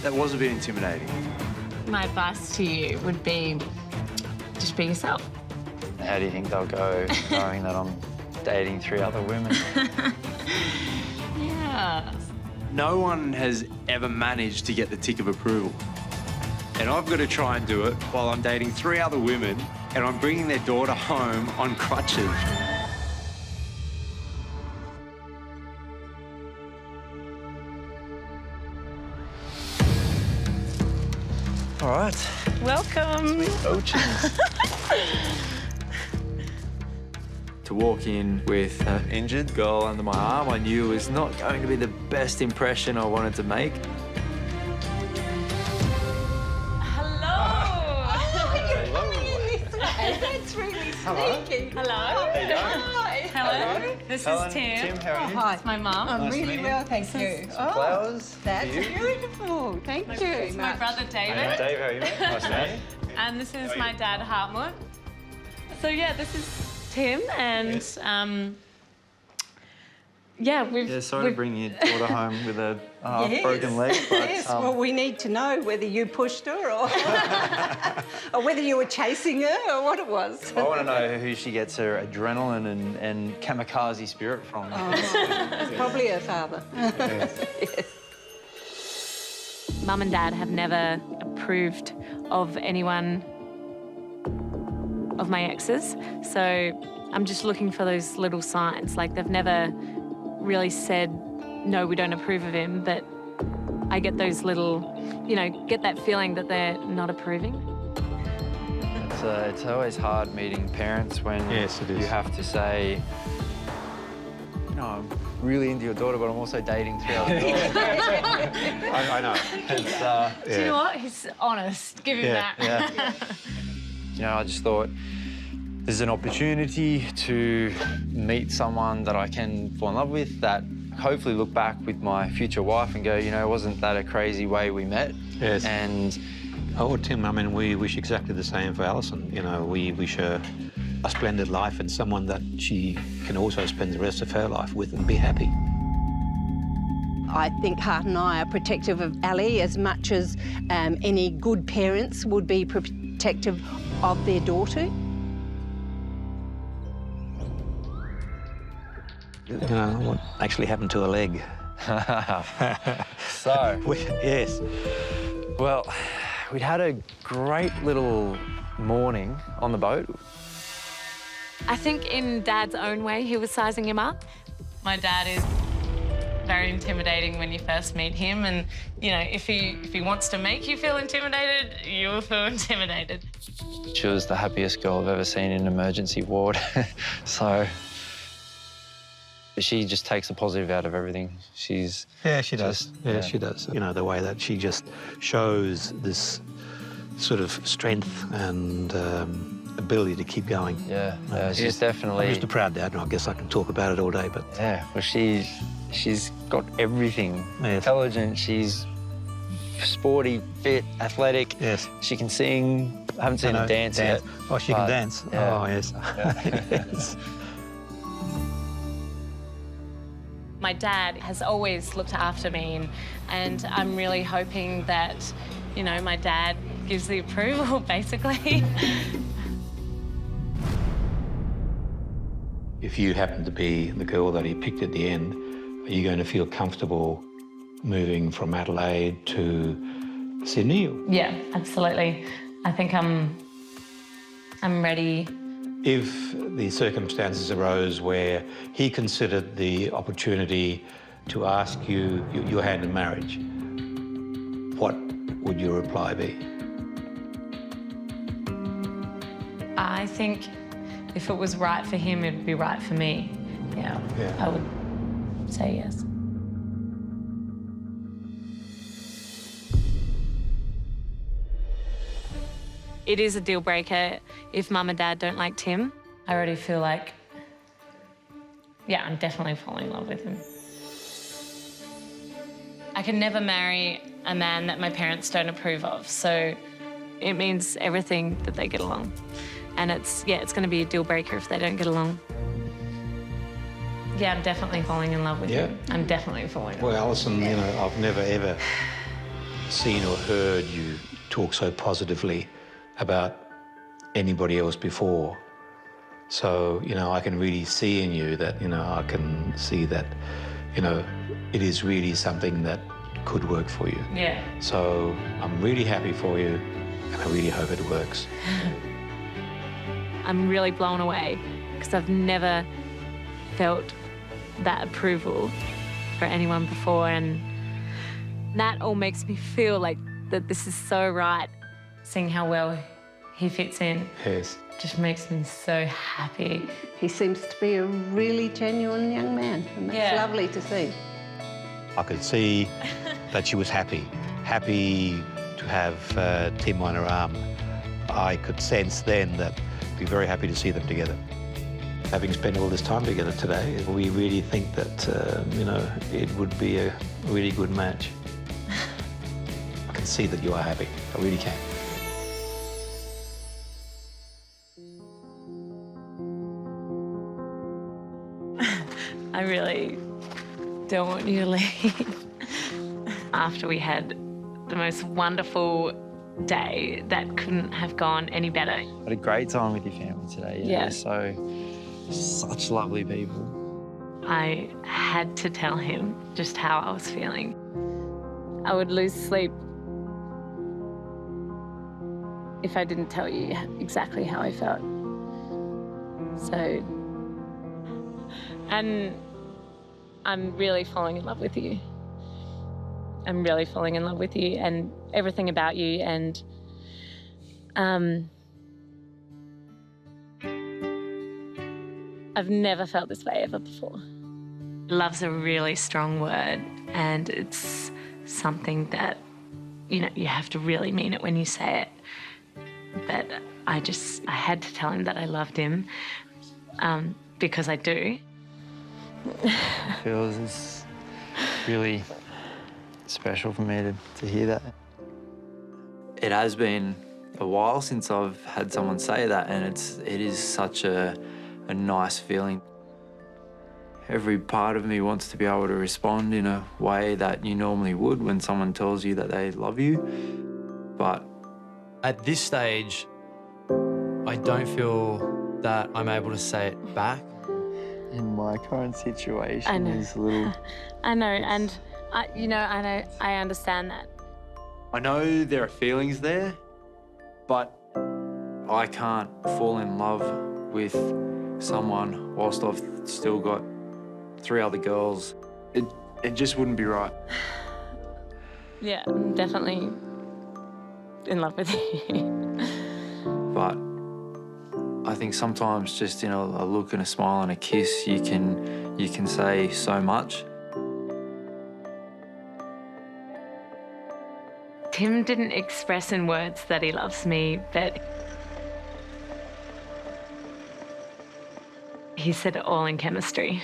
that was a bit intimidating. My advice to you would be just be yourself. How do you think they'll go knowing that I'm dating 3 other women? Yeah. No one has ever managed to get the tick of approval. And I've got to try and do it while I'm dating 3 other women and I'm bringing their daughter home on crutches. All right. Welcome. Oceans. To walk in with an injured girl under my arm, I knew was not going to be the best impression I wanted to make. That's really sneaky. Hello. There you go. Hello. This Helen, is Tim. Tim, how are you? Hi. It's my mum. I'm Nice to really meet well, you. thank you. Flowers. That's for you. beautiful. Thank you. It's my brother David. Dave, how are you? Nice to meet you. And this is my dad, Hartmut. So yeah, this is Tim, and yeah, Yeah, sorry to bring your daughter home with a broken leg, but Yes, well, we need to know whether you pushed her or, or whether you were chasing her or what it was. I want to know who she gets her adrenaline and kamikaze spirit from. It's probably her father. Mum and Dad have never approved of anyone of my exes, so I'm just looking for those little signs. Like, they've never really said, no, we don't approve of him, but I get those little, you know, get that feeling that they're not approving. It's always hard meeting parents when you have to say, you know, I'm really into your daughter, but I'm also dating 3 other girls. I know. It's, Do you know what? He's honest. Give him that. You know, I just thought, there's an opportunity to meet someone that I can fall in love with, that hopefully look back with my future wife and go, you know, wasn't that a crazy way we met? Yes. And oh, Tim, I mean, we wish exactly the same for Alison. You know, we wish her a splendid life and someone that she can also spend the rest of her life with and be happy. I think Hart and I are protective of Ali as much as any good parents would be protective of their daughter. You know, what actually happened to her leg? So, yes. Well, we'd had a great little morning on the boat. I think in Dad's own way, he was sizing him up. My dad is very intimidating when you first meet him, and, you know, if he wants to make you feel intimidated, you will feel intimidated. She was the happiest girl I've ever seen in an emergency ward. So she just takes the positive out of everything. Yeah, she does. Yeah, she does. You know, the way that she just shows this sort of strength and ability to keep going. Yeah, she's definitely... I'm just a proud dad, and I guess I can talk about it all day, but... Yeah, well, she's got everything. Yes. Intelligent, she's sporty, fit, athletic. Yes. She can sing. I haven't seen her dance yet. Oh, she can dance? Yeah. Oh, yes. Yeah. Yes. My dad has always looked after me, and I'm really hoping that, you know, my dad gives the approval, basically. If you happen to be the girl that he picked at the end, are you going to feel comfortable moving from Adelaide to Sydney? Yeah, absolutely. I think I'm ready. If the circumstances arose where he considered the opportunity to ask you your hand in marriage, what would your reply be? I think if it was right for him, it'd be right for me. Yeah. I would say yes. It is a deal breaker if Mum and Dad don't like Tim. I already feel like, yeah, I'm definitely falling in love with him. I can never marry a man that my parents don't approve of, so it means everything that they get along. And it's going to be a deal breaker if they don't get along. Yeah, I'm definitely falling in love with him. I'm definitely falling in love. Well, Alison, you know, I've never ever seen or heard you talk so positively about anybody else before. So, you know, I can really see in you that, you know, I can see that, you know, it is really something that could work for you. Yeah. So I'm really happy for you, and I really hope it works. I'm really blown away because I've never felt that approval for anyone before, and that all makes me feel like that this is so right. Seeing how well he fits in just makes me so happy. He seems to be a really genuine young man, and that's lovely to see. I could see that she was happy to have Tim on her arm. I could sense then that be very happy to see them together. Having spent all this time together today, we really think that, you know, it would be a really good match. I can see that you are happy. I really can. I really don't want you to leave. After we had the most wonderful day that couldn't have gone any better. I had a great time with your family today. Yeah. They're such lovely people. I had to tell him just how I was feeling. I would lose sleep if I didn't tell you exactly how I felt. So, and I'm really falling in love with you. I'm really falling in love with you and everything about you, and I've never felt this way ever before. Love's a really strong word, and it's something that, you know, you have to really mean it when you say it. But I had to tell him that I loved him because I do. I feel it's really special for me to hear that. It has been a while since I've had someone say that, and it is such a nice feeling. Every part of me wants to be able to respond in a way that you normally would when someone tells you that they love you. But at this stage, I don't feel that I'm able to say it back. In my current situation is a little... I know, and I understand that. I know there are feelings there, but I can't fall in love with someone whilst I've still got 3 other girls. It just wouldn't be right. Yeah, I'm definitely in love with you. But I think sometimes just in a look and a smile and a kiss, you can say so much. Tim didn't express in words that he loves me, but he said it all in chemistry.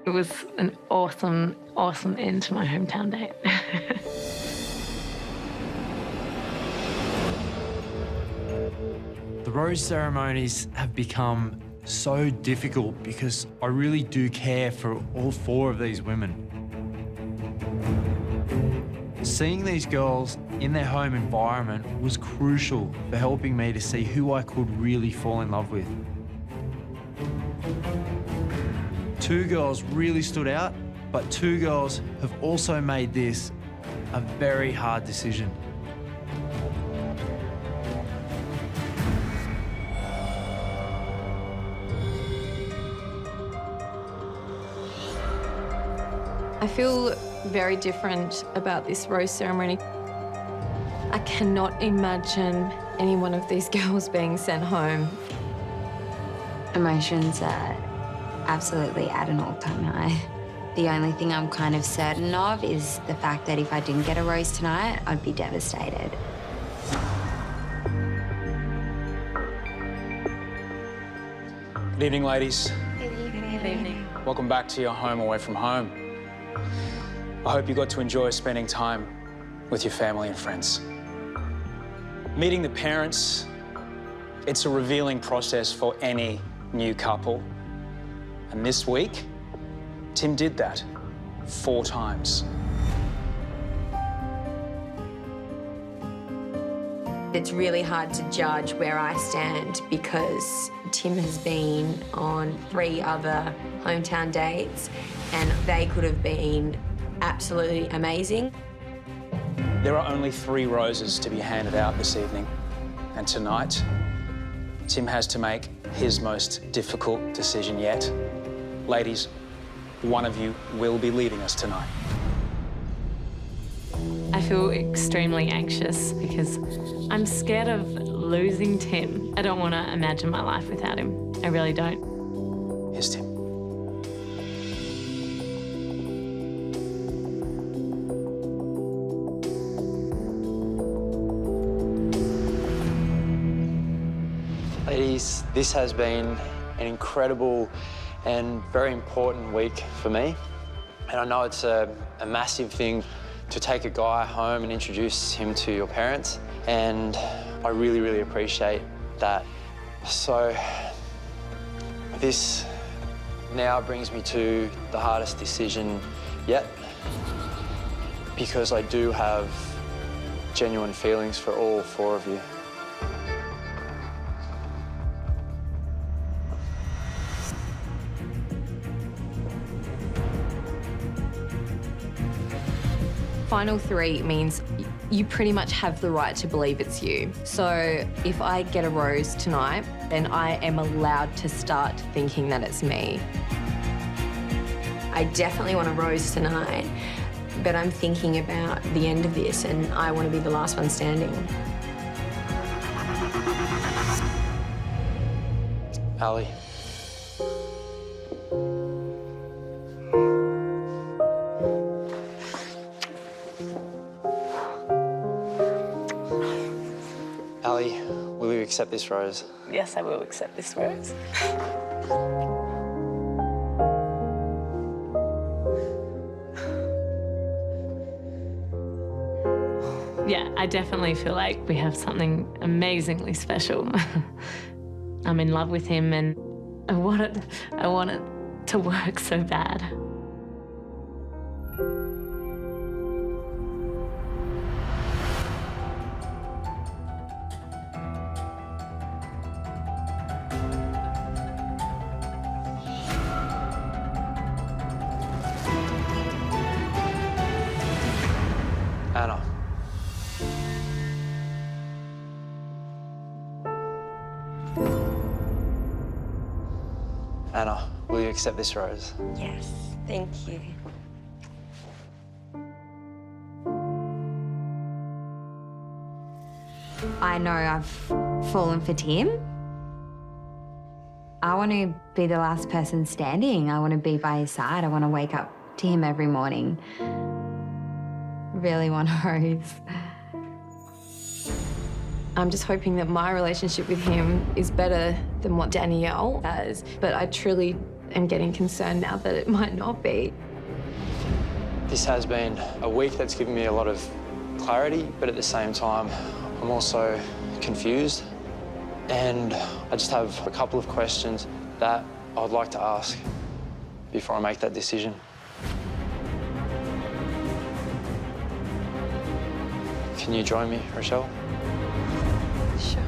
It was an awesome, awesome end to my hometown date. The rose ceremonies have become so difficult because I really do care for all 4 of these women. Seeing these girls in their home environment was crucial for helping me to see who I could really fall in love with. 2 girls really stood out, but 2 girls have also made this a very hard decision. I feel very different about this rose ceremony. I cannot imagine any one of these girls being sent home. Emotions are absolutely at an all-time high. The only thing I'm kind of certain of is the fact that if I didn't get a rose tonight, I'd be devastated. Good evening, ladies. Good evening. Welcome back to your home away from home. I hope you got to enjoy spending time with your family and friends. Meeting the parents, it's a revealing process for any new couple. And this week, Tim did that 4 times. It's really hard to judge where I stand because Tim has been on 3 other hometown dates and they could have been absolutely amazing. There are only 3 roses to be handed out this evening. And tonight, Tim has to make his most difficult decision yet. Ladies, one of you will be leaving us tonight. I feel extremely anxious because I'm scared of losing Tim. I don't want to imagine my life without him. I really don't. Here's Tim. Ladies, this has been an incredible and very important week for me. And I know it's a massive thing to take a guy home and introduce him to your parents. And I really, really appreciate that. So this now brings me to the hardest decision yet, because I do have genuine feelings for all 4 of you. Final 3 means you pretty much have the right to believe it's you. So if I get a rose tonight, then I am allowed to start thinking that it's me. I definitely want a rose tonight, but I'm thinking about the end of this and I want to be the last one standing. Ali. accept this rose? Yes, I will accept this rose. Yeah, I definitely feel like we have something amazingly special. I'm in love with him and I want it to work so bad. Anna. Anna, will you accept this rose? Yes, thank you. I know I've fallen for Tim. I want to be the last person standing. I want to be by his side. I want to wake up to him every morning. Really want a rose. I'm just hoping that my relationship with him is better than what Danielle has, but I truly am getting concerned now that it might not be. This has been a week that's given me a lot of clarity, but at the same time, I'm also confused. And I just have a couple of questions that I'd like to ask before I make that decision. Can you join me, Rochelle? Sure.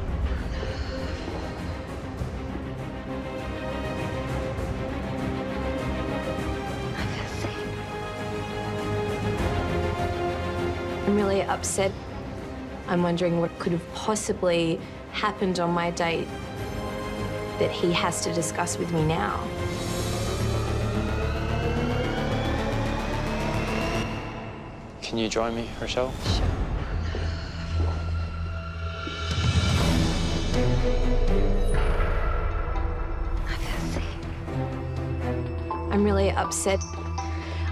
I'm really upset. I'm wondering what could have possibly happened on my date that he has to discuss with me now. Can you join me, Rochelle? Sure. I'm really upset.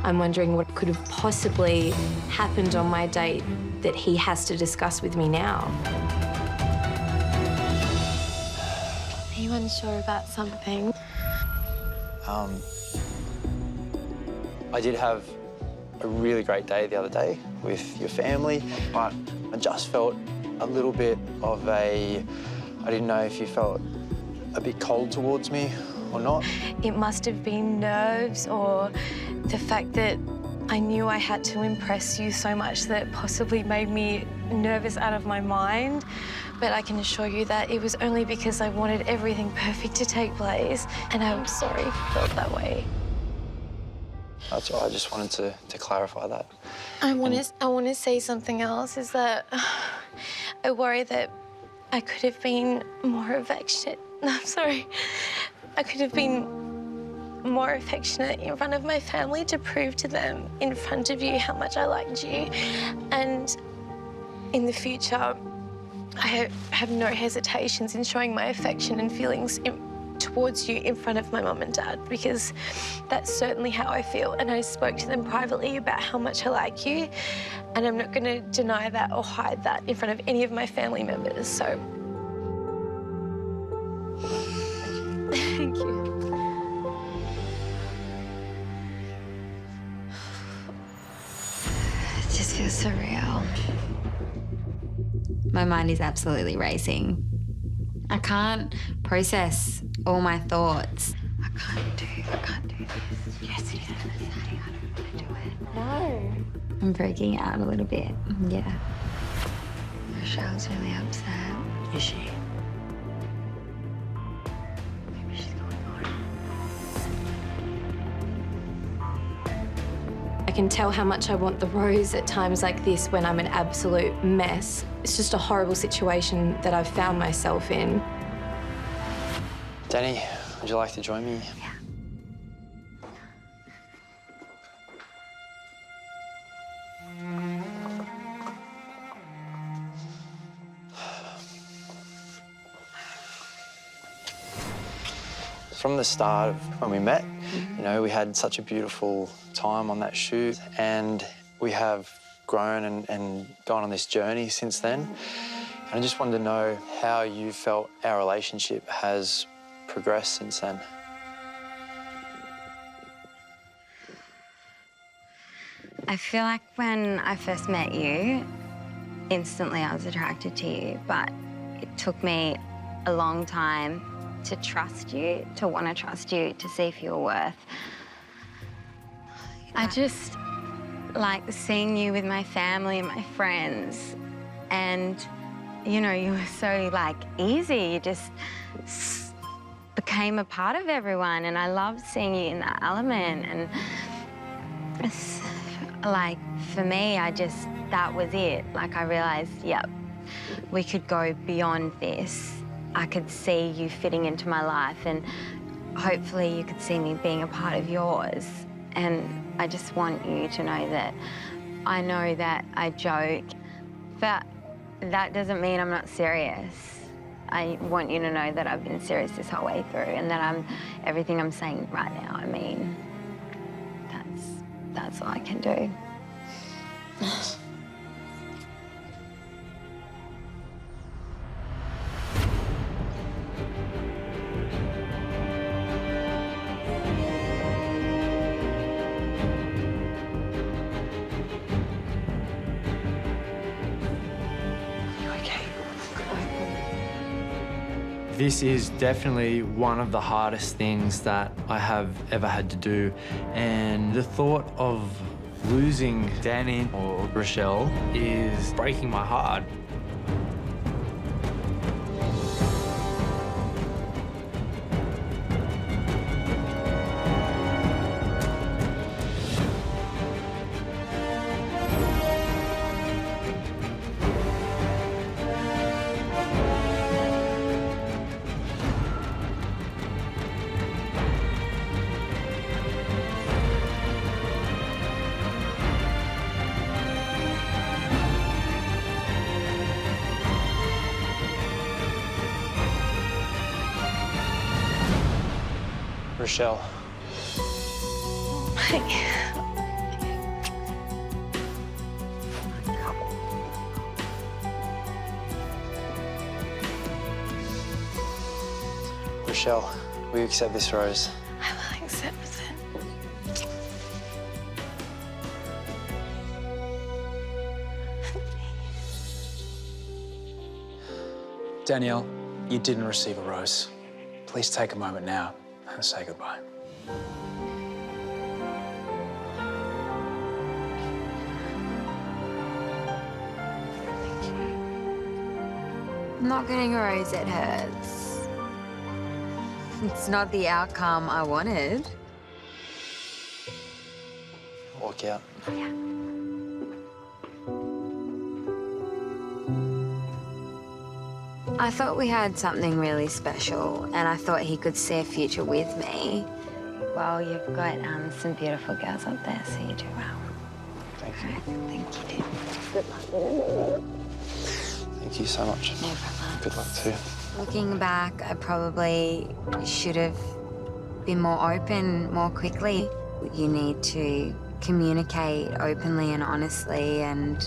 I'm wondering what could have possibly happened on my date that he has to discuss with me now. Are you unsure about something? I did have a really great day the other day with your family, but I just felt a little bit of I didn't know if you felt a bit cold towards me or not. It must have been nerves or the fact that I knew I had to impress you so much that it possibly made me nervous out of my mind. But I can assure you that it was only because I wanted everything perfect to take place. And I'm sorry if you felt that way. That's all. I just wanted to clarify that. I want to say something else, is that I worry that I could have been more affectionate. I'm sorry. I could have been more affectionate in front of my family to prove to them in front of you how much I liked you. And in the future, I have no hesitations in showing my affection and feelings towards you in front of my mum and dad, because that's certainly how I feel. And I spoke to them privately about how much I like you, and I'm not going to deny that or hide that in front of any of my family members. So, thank you. It just feels surreal. My mind is absolutely racing. I can't process all my thoughts. I can't do this. Yes, it is. I don't want to do it. No. I'm freaking out a little bit. Yeah. Rochelle's really upset. Is she? Maybe she's going on. I can tell how much I want the rose at times like this when I'm an absolute mess. It's just a horrible situation that I've found myself in. Danny, would you like to join me? Yeah. From the start of when we met, you know, we had such a beautiful time on that shoot, and we have grown and gone on this journey since then. I just wanted to know how you felt our relationship has progressed since then. I feel like when I first met you, instantly I was attracted to you, but it took me a long time to trust you, to want to trust you, to see if you were worth. I just like seeing you with my family and my friends, and you know, you were so like easy. You just became a part of everyone, and I loved seeing you in that element. And it's, like, for me, that was it. Like, I realised, yep, we could go beyond this. I could see you fitting into my life, and hopefully you could see me being a part of yours. And I just want you to know that I know that I joke, but that doesn't mean I'm not serious. I want you to know that I've been serious this whole way through, and that everything I'm saying right now, I mean, that's all I can do. This is definitely one of the hardest things that I have ever had to do, and the thought of losing Danny or Rochelle is breaking my heart. Rochelle. Rochelle, will you accept this rose? I will accept it. Danielle, you didn't receive a rose. Please take a moment now and say goodbye. Not getting a rose, it hurts. It's not the outcome I wanted. Walk out. Yeah. I thought we had something really special, and I thought he could see a future with me. Well, you've got some beautiful girls up there, so you do well. Thank you. Thank you, dear. Good luck. Thank you so much. No problem. Good luck too. Looking back, I probably should have been more open more quickly. You need to communicate openly and honestly and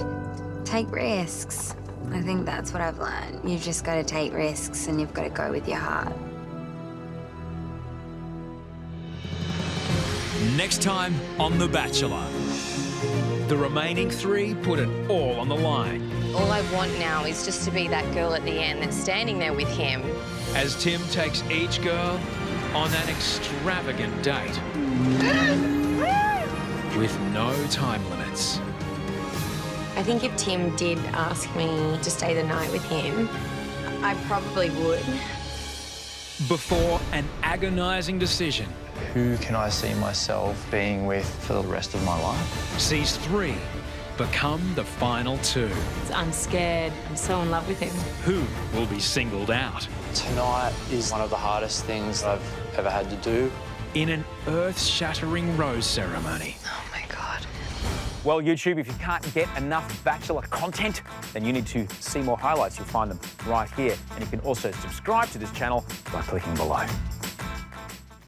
take risks. I think that's what I've learned. You've just got to take risks and you've got to go with your heart. Next time on The Bachelor. The remaining 3 put it all on the line. All I want now is just to be that girl at the end that's standing there with him. As Tim takes each girl on an extravagant date with no time limits. I think if Tim did ask me to stay the night with him, I probably would. Before an agonising decision. Who can I see myself being with for the rest of my life? Sees 3 become the final 2. I'm scared. I'm so in love with him. Who will be singled out? Tonight is one of the hardest things I've ever had to do. In an earth-shattering rose ceremony. Oh my God. Well, YouTube, if you can't get enough Bachelor content, then you need to see more highlights. You'll find them right here. And you can also subscribe to this channel by clicking below.